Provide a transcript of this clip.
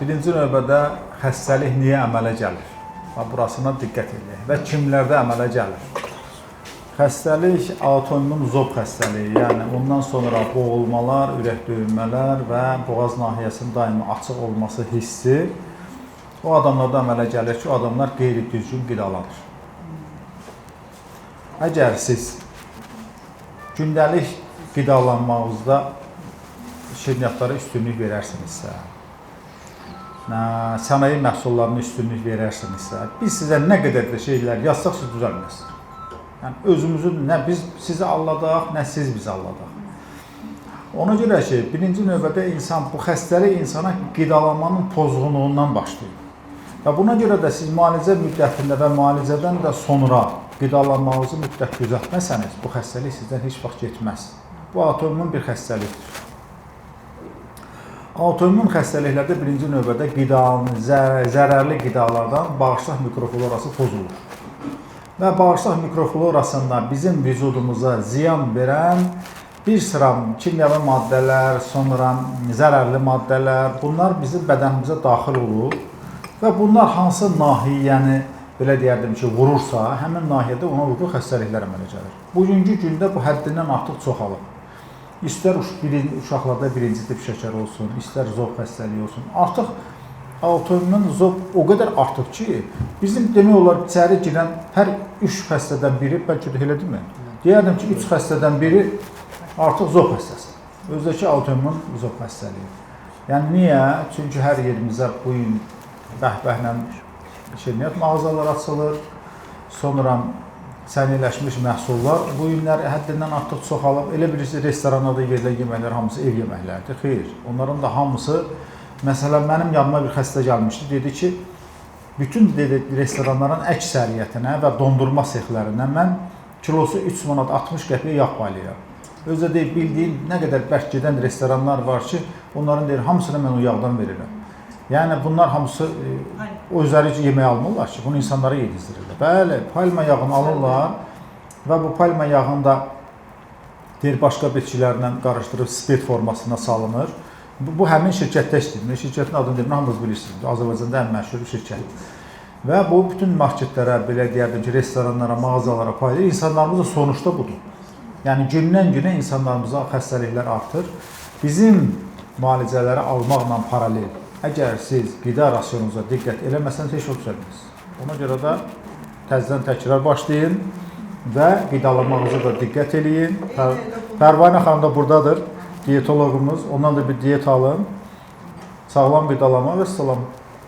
Birinci növbədə xəstəlik niyə əmələ gəlir? Burasına diqqət edin və kimlərdə əmələ gəlir? Xəstəlik autoimmun zob xəstəliyi, yəni ondan sonra boğulmalar, ürək döyünmələr və boğaz nahiyəsinin daimi açıq olması hissi o adamlarda əmələ gəlir ki, o adamlar qeyri-düzgün qidalanır. Əgər siz gündəlik qidalanmağınızda şirniyyatlara üstünlük verərsinizsə, sənaye məhsullarına üstünlük verərsinizsə, biz sizə nə qədər də şeylər yazsaq, siz düzəlməzsiniz. Yəni, özümüzü nə biz sizi alladaq, nə siz bizi alladaq. Ona görə ki, birinci növbədə bu xəstəlik insana qidalanmanın pozğunluğundan başlayır. Və buna görə də siz müalicə müddətində və müalicədən də sonra qidalanmağınızı mütləq düzəltməsəniz, bu xəstəlik sizdən heç vaxt getməz. Bu autoimmun bir xəstəlikdir. Autoimmun xəstəliklərdə birinci növbədə zərərli qidalardan bağırsaq mikroflorası pozulur. Və bağırsaq mikroflorasında bizim vücudumuza ziyan verən bir sıra kimyəvi maddələr, sonra zərərli maddələr, bunlar bizim bədənimizə daxil olur və bunlar hansı nahiyəni, belə deyərdim ki, vurursa, həmin nahiyədə ona uyğun xəstəliklər əmələ gəlir. Bugünkü gündə bu həddindən artıq çoxalır. İstər uşaqlarda birinci tip şəkər olsun, istər zob xəstəliyi olsun. Artıq autoimmun zob o qədər artıq ki, bizim demək olar içəri girən hər 3 xəstədən biri, bəlkə də elə deyil. Deyərdim ki, 3 xəstədən biri artıq zob xəstəsi. Özdəki autoimmun zob xəstəliyi. Yəni niyə? Çünki hər yerimizə bu gün bəhbəhlə şirniyyat mağazalar açılır, sonra səniləşmiş məhsullar bu günlər həddindən artıq çoxalıb. Elə birisi restoranlarda verilən yeməklər hamısı ev yeməkləridir. Xeyr, onların da hamısı, məsələn, mənim yanıma bir xəstə gəlmişdi, dedi ki, bütün restoranların əksəriyyətinə və dondurma sexlərinə mən kilosu 3 manat 60 qəpiyə yağ paylayıram. Özdə deyib, bildiyim nə qədər bərk gedən restoranlar var ki, onların deyir, hamısını mən o yağdan verirəm. Yəni, bunlar hamısı özləri yemək almırlar ki, bunu insanlara yedizdirirlər. Bəli, palma yağını alırlar və bu palma yağını da başqa bitkilərlə qarışdırıb spirt formasına salınır. Bu həmin şirkətdə işləyir. Şirkətin adını deyir, hamınız bilirsiniz. Azərbaycanda ən məşhur şirkət. Və bu bütün marketlərə, belə deyərdim ki, restoranlara, mağazalara paylayır. İnsanlarımız da sonuçta budur. Yəni, gündən günə insanlarımıza xəstəliklər artır. Bizim müalicələri almaqla paralel. Əgər siz qida rasionunuza diqqət eləməsəniz, heç o düzəlməz. Ona görə də təzədən təkrar başlayın və qidalanmağınıza da diqqət eləyin. Pərvanə xanım da buradadır, diyetologumuz. Ondan da bir diyet alın. Sağlam qidalanma və salam.